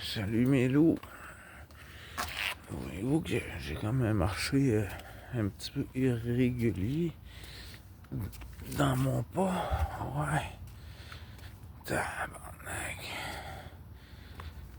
Salut mes loups. Voyez-vous que j'ai quand même marché un petit peu irrégulier dans mon pas. Ouais. Tabarnak.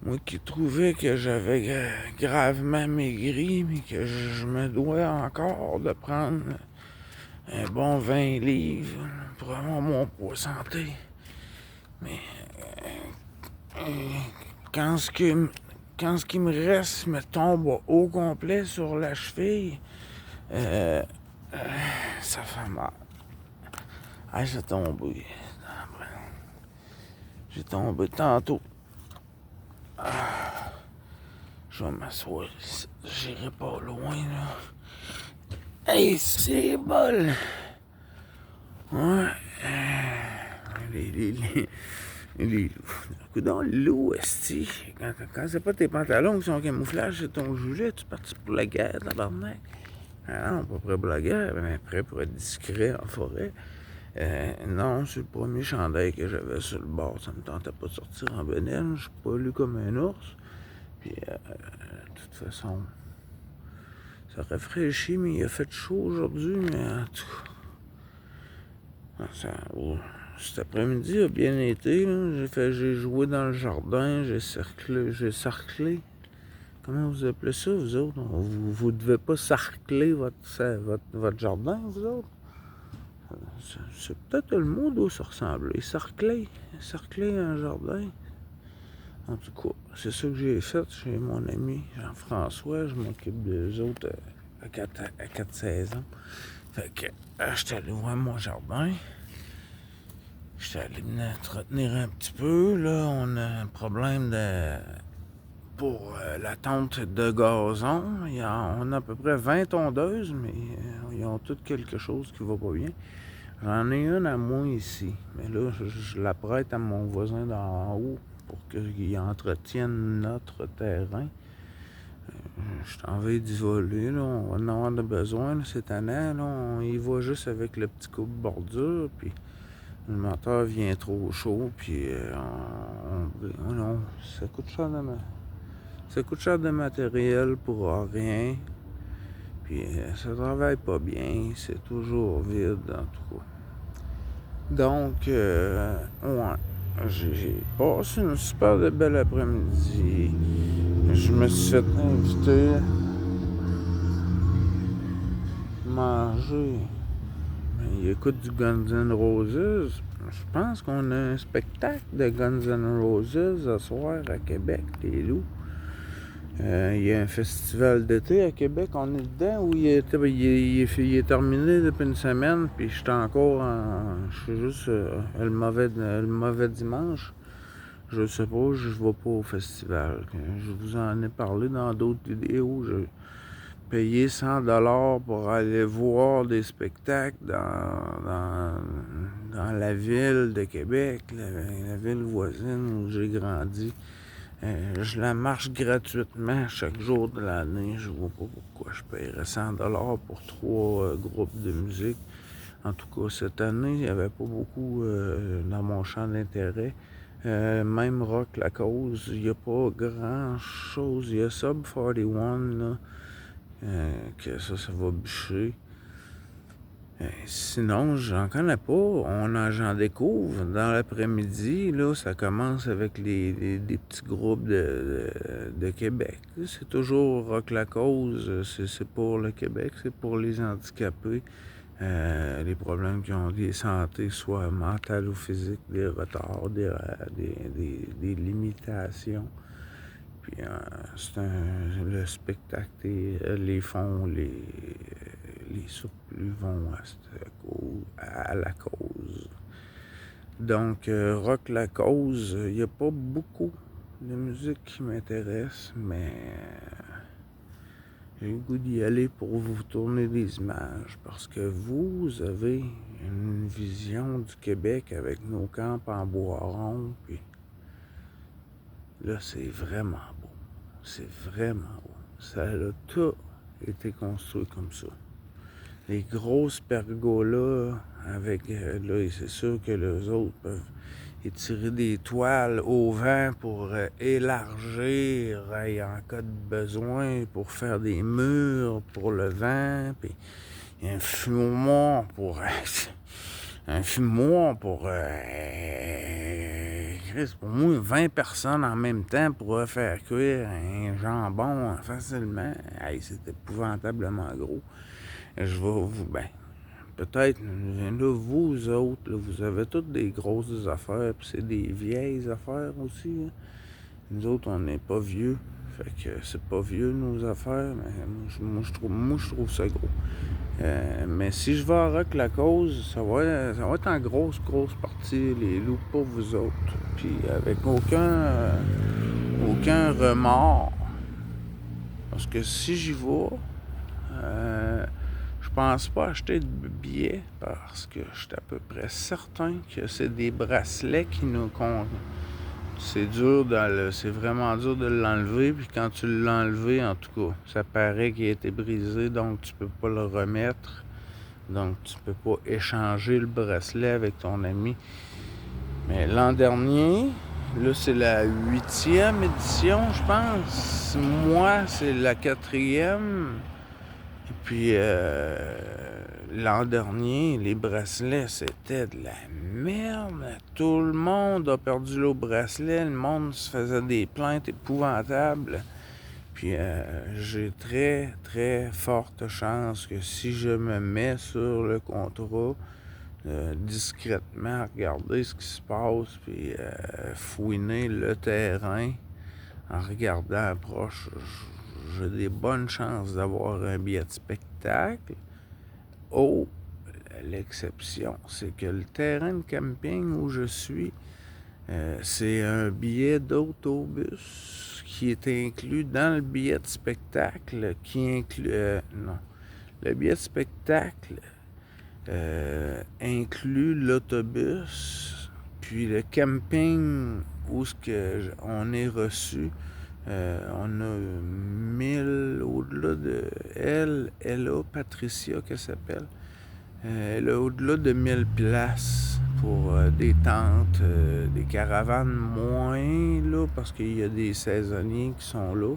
Moi qui trouvais que j'avais gravement maigri, mais que je me dois encore de prendre un bon 20 livres pour avoir mon poids santé. Mais quand ce qui me reste me tombe au complet sur la cheville, euh, ça fait mal. Ah, j'ai tombé. J'ai tombé tantôt. Je vais m'asseoir ici. J'irai pas loin, là. Hey, c'est bol! Ouais. Les loups. Dans le loup, esti. Quand c'est pas tes pantalons qui sont en camouflage, c'est ton gilet, tu es parti pour la guerre, tabarnak. Ah non, pas prêt pour la guerre, mais prêt pour être discret en forêt. Non, c'est le premier chandail que j'avais sur le bord. Ça me tentait pas de sortir en bedaine. Je suis pas lu comme un ours. Puis, de toute façon, ça rafraîchit, mais il a fait chaud aujourd'hui. Mais en tout cas, cet après-midi a bien été. J'ai joué dans le jardin, j'ai sarclé. Comment vous appelez ça, vous autres? Vous devez pas sarcler votre jardin, vous autres? C'est peut-être le mot d'où ça ressemble. Sarcler un jardin. En tout cas, c'est ça que j'ai fait chez mon ami Jean-François. Je m'occupe d'eux autres à 4 saisons. Fait que j'étais allé voir mon jardin. J'étais allé m'entretenir un petit peu. Là, on a un problème pour la tonte de gazon. On a à peu près 20 tondeuses, mais ils ont toutes quelque chose qui va pas bien. J'en ai une à moi ici, mais là, je la prête à mon voisin d'en haut pour qu'il entretienne notre terrain. Je t'en vais d'y voler, là. On va en avoir de besoin là, cette année. Là. On y va juste avec le petit coupe bordure, puis le moteur vient trop chaud, puis non, ça coûte cher de matériel pour rien. Puis ça travaille pas bien, c'est toujours vide en tout cas. Donc, ouais, j'ai passé une super de belle après-midi. Je me suis fait inviter à manger. Il écoute du Guns N' Roses. Je pense qu'on a un spectacle de Guns N' Roses ce soir à Québec, les loups. Il y a un festival d'été à Québec, on est dedans, où il est terminé depuis une semaine, puis je suis juste le mauvais dimanche. Je sais pas, je vais pas au festival. Je vous en ai parlé dans d'autres vidéos. J'ai payé 100$ pour aller voir des spectacles dans la ville de Québec, la ville voisine où j'ai grandi. Je la marche gratuitement chaque jour de l'année. Je vois pas pourquoi je paierais 100$ pour 3 groupes de musique. En tout cas, cette année, il n'y avait pas beaucoup dans mon champ d'intérêt. Même Rock La Cause, il n'y a pas grand-chose. Il y a Sub 41, là, que ça va bûcher. Sinon, j'en connais pas. J'en découvre dans l'après-midi. Là, ça commence avec des petits groupes de Québec. C'est toujours Rock La Cause. C'est pour le Québec, c'est pour les handicapés. Les problèmes qui ont des santé, soit mentales ou physiques, des retards, des limitations. Puis le spectacle, les fonds, les surplus vont à la cause. Donc, Rock La Cause, il n'y a pas beaucoup de musique qui m'intéresse, mais j'ai le goût d'y aller pour vous tourner des images, parce que vous avez une vision du Québec avec nos camps en bois rond, puis là, c'est vraiment beau. C'est vraiment beau. Ça a tout été construit comme ça. Les grosses pergolas avec, là, c'est sûr que les autres peuvent étirer des toiles au vent pour élargir en cas de besoin, pour faire des murs pour le vent, puis un fumoir pour... un fumoir pour moi, 20 personnes en même temps pourraient faire cuire un jambon facilement. Hey, c'est épouvantablement gros. Je vais vous... peut-être, là, vous autres, là, vous avez toutes des grosses affaires, puis c'est des vieilles affaires aussi. Hein. Nous autres, on n'est pas vieux. Fait que c'est pas vieux, nos affaires, mais moi, je trouve ça gros. Mais si je vais à Rock-la-Cause, ça va être en grosse partie les loups pour vous autres. Puis avec aucun remords. Parce que si j'y vais, je pense pas acheter de billets parce que je suis à peu près certain que c'est des bracelets qui nous comptent. C'est vraiment dur de l'enlever, puis quand tu l'as enlevé, en tout cas, ça paraît qu'il a été brisé, donc tu peux pas le remettre. Donc tu peux pas échanger le bracelet avec ton ami. Mais l'an dernier, là c'est la 8e édition, je pense. Moi, c'est la 4e. Et puis l'an dernier, les bracelets, c'était de la merde. Tout le monde a perdu le bracelet. Le monde se faisait des plaintes épouvantables. Puis j'ai très forte chance que si je me mets sur le contrat, discrètement regarder ce qui se passe, puis fouiner le terrain en regardant approche, j'ai des bonnes chances d'avoir un billet de spectacle. Oh, l'exception, c'est que le terrain de camping où je suis, c'est un billet d'autobus qui est inclus dans le billet de spectacle, qui inclut... non. Le billet de spectacle inclut l'autobus, puis le camping où on est reçu. On a 1000 au-delà de elle a Patricia qu'elle s'appelle. Elle a au-delà de 1000 places pour des tentes, des caravanes moins là, parce qu'il y a des saisonniers qui sont là.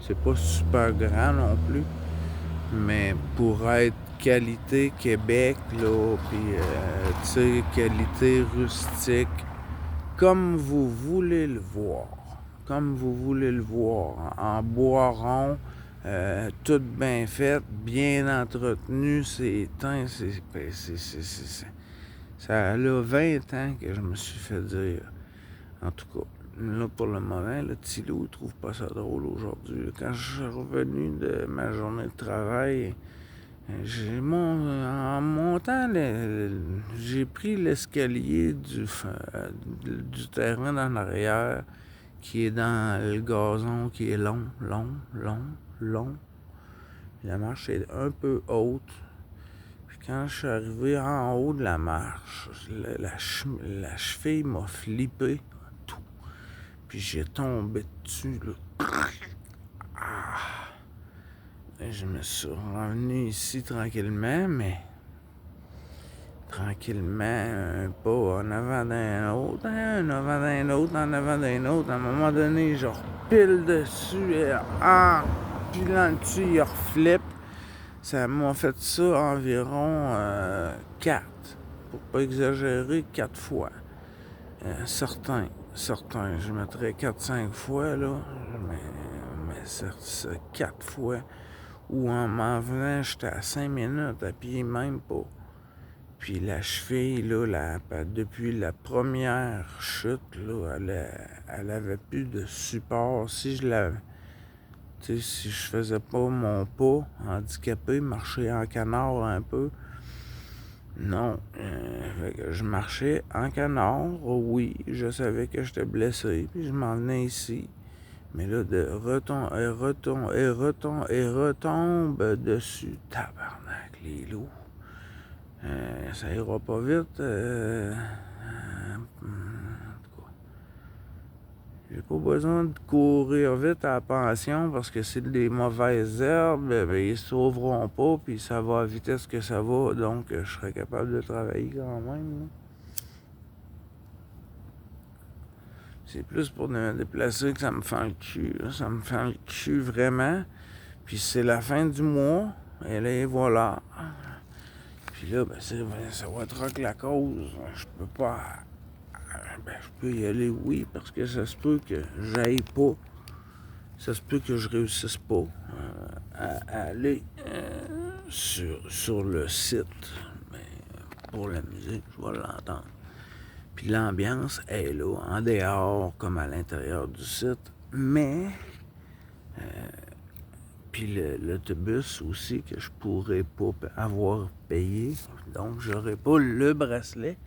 C'est pas super grand non plus. Mais pour être qualité Québec, là, puis tu sais, qualité rustique, comme vous voulez le voir. Comme vous voulez le voir. En bois rond, tout bien fait, bien entretenu, c'est teint, ça a 20 ans que je me suis fait dire. En tout cas, là pour le moment, le petit loup ne trouve pas ça drôle aujourd'hui. Quand je suis revenu de ma journée de travail, en montant, j'ai pris l'escalier du terrain en arrière qui est dans le gazon, qui est long. La marche est un peu haute. Puis quand je suis arrivé en haut de la marche, la cheville m'a flippé tout. Puis j'ai tombé dessus, là. Ah! Et je me suis revenu ici tranquillement, mais un pas en avant d'un autre, en avant d'un autre, en avant d'un autre. À un moment donné, je repile dessus et en pilant dessus, il reflippe. Ça m'a fait ça environ 4, pour pas exagérer, 4 fois. Certains, je mettrais 4-5 fois, là, mais c'est 4 fois. Ou en m'en venant, j'étais à 5 minutes à pied, même pas. Puis la cheville, là, depuis la première chute, là, elle avait plus de support. Si je faisais pas mon pas handicapé, marcher en canard un peu, non. Je marchais en canard, oui, je savais que j'étais blessé, puis je m'en venais ici. Mais là, retombe dessus. Tabarnak, les loups. Ça ira pas vite. En tout cas, j'ai pas besoin de courir vite à la pension parce que c'est des mauvaises herbes, ben, ils se sauveront pas, puis ça va à la vitesse que ça va, donc je serais capable de travailler quand même. Là. C'est plus pour me déplacer que ça me fait le cul. Là. Ça me fait le cul vraiment. Puis c'est la fin du mois, et là, voilà. Puis là, ben, ça va être rock la cause. Je peux pas. Ben, je peux y aller, oui, parce que ça se peut que j'aille pas. Ça se peut que je réussisse pas à aller sur le site. Mais pour la musique, je vais l'entendre. Puis l'ambiance est là, en dehors comme à l'intérieur du site. Mais, puis l'autobus aussi que je pourrais pas avoir payé. Donc, j'aurais pas le bracelet.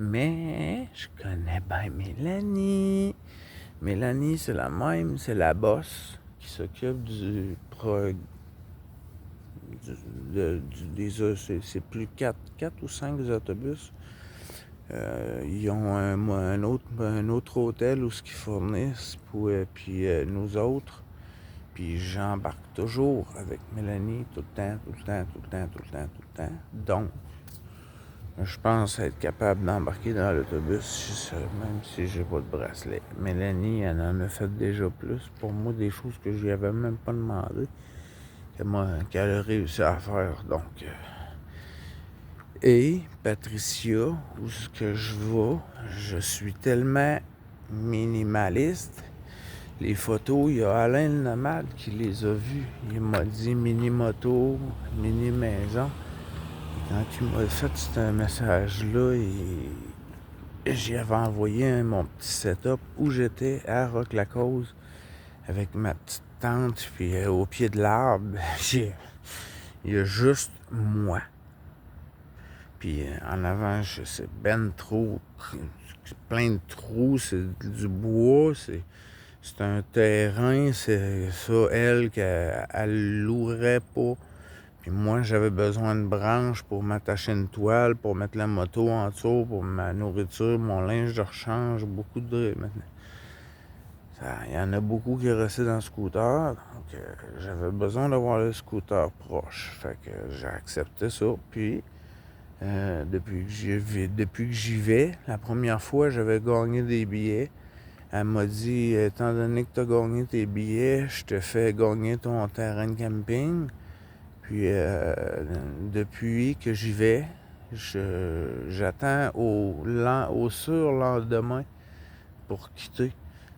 Mais je connais bien Mélanie. Mélanie, c'est la même, c'est la boss qui s'occupe c'est plus 4 ou 5 autobus. Ils ont un autre hôtel où ce qu'ils fournissent, puis nous autres. Puis j'embarque toujours avec Mélanie tout le temps. Donc, je pense être capable d'embarquer dans l'autobus, même si j'ai pas de bracelet. Mélanie, elle en a fait déjà plus pour moi, des choses que je lui avais même pas demandé, qu'elle a réussi à faire. Donc, et Patricia, où ce que je vais, je suis tellement minimaliste. Les photos, il y a Alain le Nomade qui les a vues. Il m'a dit mini-moto, mini-maison. Quand il m'a fait ce message-là, j'y avais envoyé mon petit setup où j'étais à Rock-la-Cause avec ma petite tente, puis au pied de l'arbre, il y a juste moi. Puis en avant, c'est ben trop, plein de trous, c'est du bois, c'est un terrain, c'est ça, elle, qu'elle louerait pas. Puis moi, j'avais besoin de branches pour m'attacher une toile, pour mettre la moto en dessous, pour ma nourriture, mon linge de rechange, beaucoup de... Il y en a beaucoup qui restaient dans le scooter, donc j'avais besoin d'avoir le scooter proche. Fait que j'ai accepté ça, puis depuis que j'y vais, la première fois, j'avais gagné des billets. Elle m'a dit, étant donné que tu as gagné tes billets, je te fais gagner ton terrain de camping. Puis depuis que j'y vais, j'attends au surlendemain pour quitter.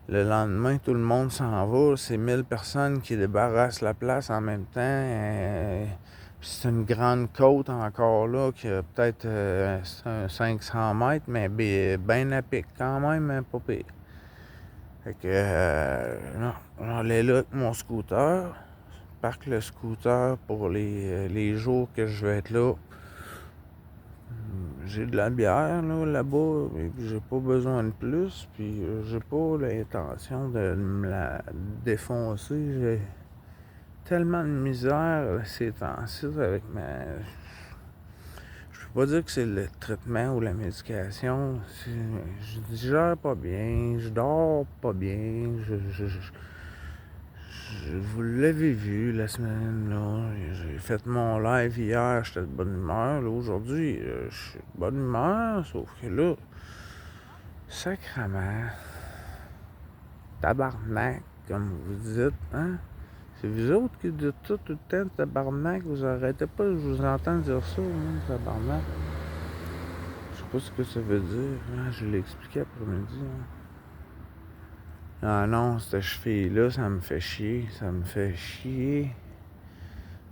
Le lendemain, tout le monde s'en va. C'est 1000 personnes qui débarrassent la place en même temps. C'est une grande côte encore là, qui a peut-être 500 mètres, mais bien à pic quand même, hein, pas pire. Fait que, non, j'allais là avec mon scooter. Parque le scooter pour les jours que je vais être là. J'ai de la bière là-bas, et puis j'ai pas besoin de plus, puis j'ai pas l'intention de me la défoncer. J'ai tellement de misère ces temps-ci avec ma... Je peux pas dire que c'est le traitement ou la médication. Je digère pas bien, je dors pas bien, vous l'avez vu la semaine, là. J'ai fait mon live hier, j'étais de bonne humeur. Là, aujourd'hui, je suis de bonne humeur, sauf que là, sacrement, tabarnak, comme vous dites, hein? C'est vous autres qui dites ça tout le temps, tabarnak. Vous arrêtez pas, je vous entends dire ça, hein, tabarnak. Je sais pas ce que ça veut dire. Hein? Je l'ai expliqué après-midi. Hein? Ah non, cette cheville-là, ça me fait chier.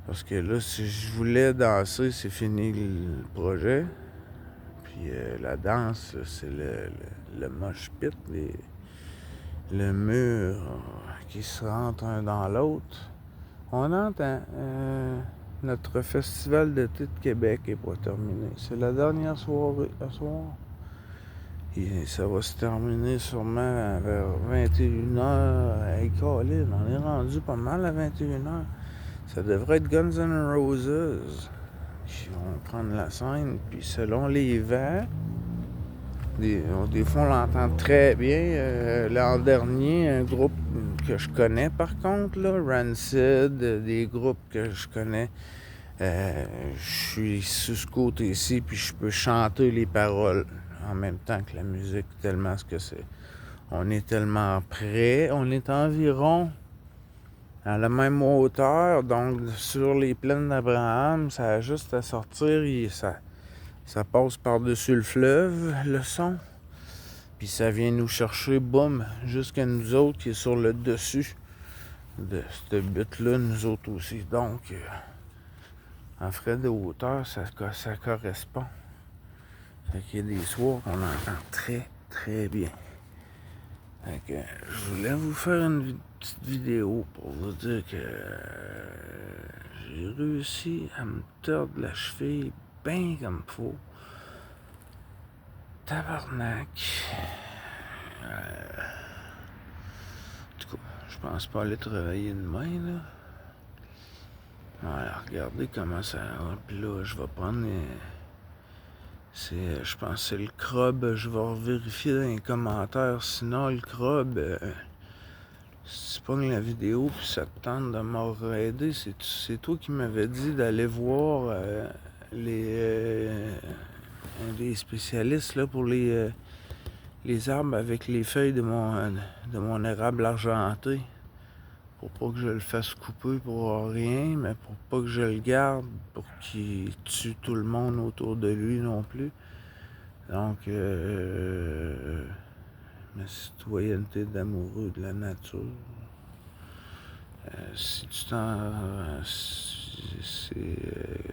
Parce que là, si je voulais danser, c'est fini le projet. Puis la danse, c'est le mosh pit, le mur qui se rentre un dans l'autre. On entend. Notre festival d'été de Québec n'est pas terminé. C'est la dernière soirée à soir. Et ça va se terminer sûrement vers 21h. Hey, Colin, on est rendu pas mal à 21h. Ça devrait être Guns N' Roses qui vont prendre la scène. Puis selon les vents, Des fois, on l'entend très bien. L'an dernier, un groupe que je connais, par contre, là, Rancid, des groupes que je connais, je suis sur ce côté-ci, puis je peux chanter les paroles en même temps que la musique, tellement ce que c'est. On est tellement près. On est environ à la même hauteur, donc sur les plaines d'Abraham, ça a juste à sortir, ça passe par-dessus le fleuve, le son. Puis ça vient nous chercher, boum, jusqu'à nous autres qui est sur le dessus de cette butte-là, nous autres aussi. Donc, en frais de hauteur, ça correspond. Fait qu'il y a des soirs qu'on entend très, très bien. Fait que je voulais vous faire une petite vidéo pour vous dire que j'ai réussi à me tordre la cheville bien comme faut. Tabarnak. En tout cas, je pense pas aller travailler demain, là. Voilà, regardez comment ça va. Puis là, je vais prendre... je pense que c'est le crabe. Je vais vérifier dans les commentaires. Sinon, le crabe... si tu pognes la vidéo puis ça te tente de m'avoir aidé, c'est toi qui m'avais dit d'aller voir des spécialistes là, pour les arbres avec les feuilles de mon érable argenté. Pour pas que je le fasse couper pour rien, mais pour pas que je le garde, pour qu'il tue tout le monde autour de lui non plus. Donc, ma citoyenneté d'amoureux de la nature. Si tu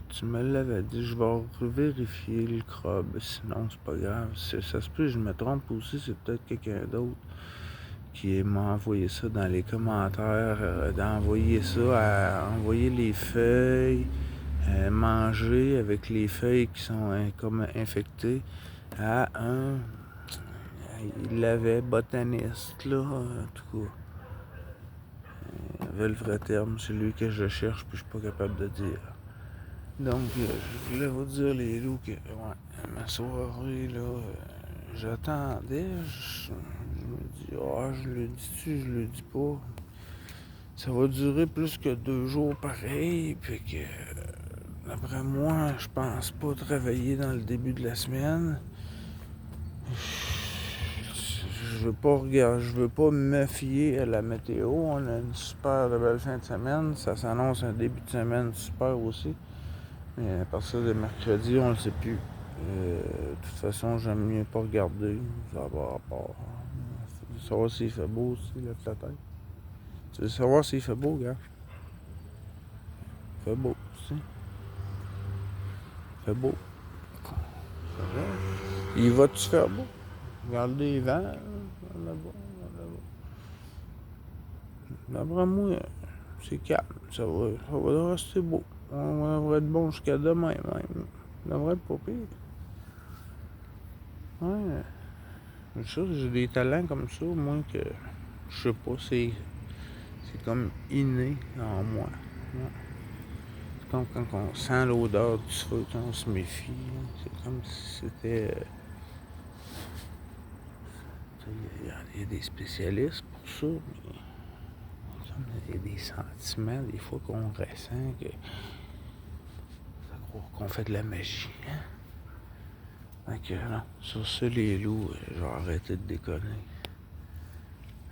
tu me l'avais dit, je vais vérifier le crabe, sinon c'est pas grave. Ça se peut, je me trompe aussi, c'est peut-être quelqu'un d'autre qui m'a envoyé ça dans les commentaires, d'envoyer ça, envoyer les feuilles, manger avec les feuilles qui sont comme infectées à il l'avait, botaniste, là, en tout cas. Le vrai terme, c'est lui que je cherche, puis je suis pas capable de dire. Donc, je voulais vous dire, les loups, que ma soirée, là, j'attendais, je me dis, je le dis-tu, je le dis pas. Ça va durer plus que 2 jours pareil, puis que, d'après moi, je pense pas travailler dans le début de la semaine. Je veux pas me fier à la météo. On a une super belle fin de semaine. Ça s'annonce un début de semaine super aussi. Mais à partir de mercredi, on le sait plus. De toute façon, j'aime mieux pas regarder. Ça va à part. Savoir s'il fait beau aussi, lève la tête. Tu veux savoir s'il fait beau, gars? Il fait beau aussi. Il fait beau. Il va-tu faire beau? Regardez les vents. Là-bas. D'après moi, c'est calme. Ça va rester beau. On devrait être bon jusqu'à demain même. Ça devrait être pas pire. Ouais. J'ai des talents comme ça, moi, que je sais pas, c'est comme inné en moi. Ouais. C'est comme quand on sent l'odeur du feu, quand on se méfie. C'est comme si c'était. Il y a des spécialistes pour ça, mais il y a des sentiments, des fois, qu'on ressent que ça croit qu'on fait de la magie. Hein? Donc, non, sur ça, les loups, je vais arrêter de déconner.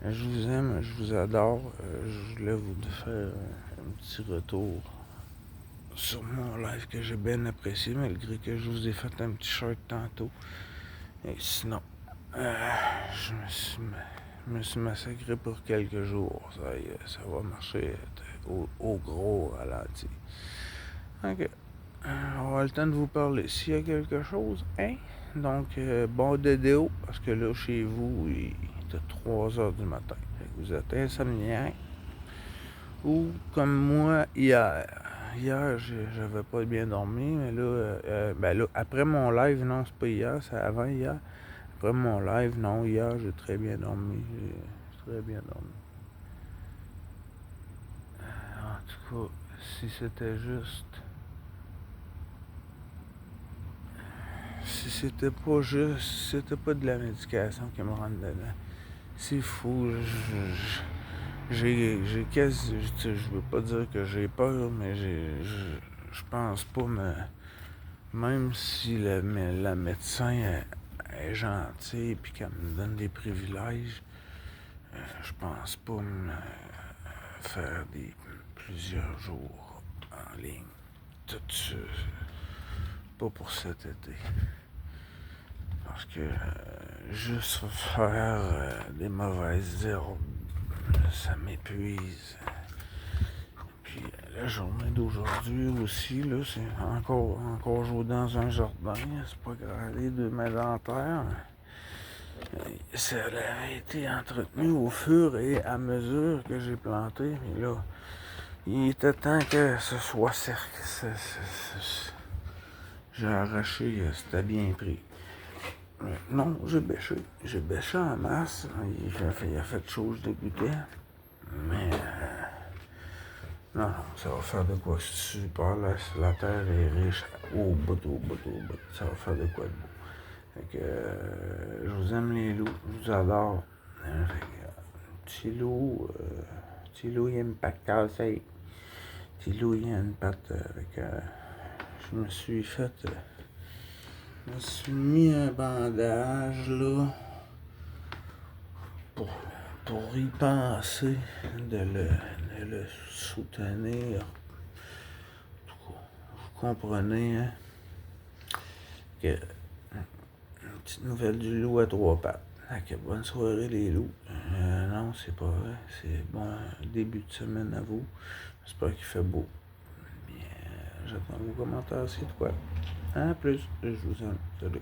Je vous aime, je vous adore. Je voulais vous faire un petit retour sur mon live que j'ai bien apprécié, malgré que je vous ai fait un petit short tantôt. Et sinon, je me suis massacré pour quelques jours. Ça va marcher au gros ralenti. Ok. On va avoir le temps de vous parler. S'il y a quelque chose, hein? Donc, bon dédéo, parce que là, chez vous, il est 3 heures du matin. Vous êtes insomniaque. Ou comme moi, hier. Hier, j'avais pas bien dormi, mais là, après mon live, non, c'est pas hier, c'est avant hier. Après mon live, non, hier, j'ai très bien dormi. J'ai très bien dormi. En tout cas, si c'était juste si c'était pas juste, si c'était pas de la médication qui me rentre dedans. C'est fou. Je veux pas dire que j'ai peur, mais je pense pas, mais même si la médecin est gentille et qu'elle me donne des privilèges, je pense pas me faire plusieurs jours en ligne. Tout ça, pas pour cet été. Parce que juste faire des mauvaises herbes, ça m'épuise. Puis la journée d'aujourd'hui aussi, là, c'est encore jouer dans un jardin, c'est pas grave, les 2 mètres dentaires. Ça avait été entretenu au fur et à mesure que j'ai planté, mais là, il était temps que ce soit sec. J'ai arraché, c'était bien pris. Non, j'ai bêché. J'ai bêché en masse. Il a fait chaud, je débutais. Mais non, ça va faire de quoi super. La terre est riche au bout. Ça va faire de quoi de beau. Fait que je vous aime les loups, je vous adore. Petit loup, il a une patte cassée. Petit loup, il a une patte. Je me suis fait. Je me suis mis un bandage là pour y penser, de le soutenir. En tout cas, vous comprenez, hein, que une petite nouvelle du loup à 3 pattes. Ok, bonne soirée les loups. Non, c'est pas vrai. C'est bon début de semaine à vous. J'espère qu'il fait beau. Bien, j'attends vos commentaires, c'est quoi. À plus. Je vous aime. Salut.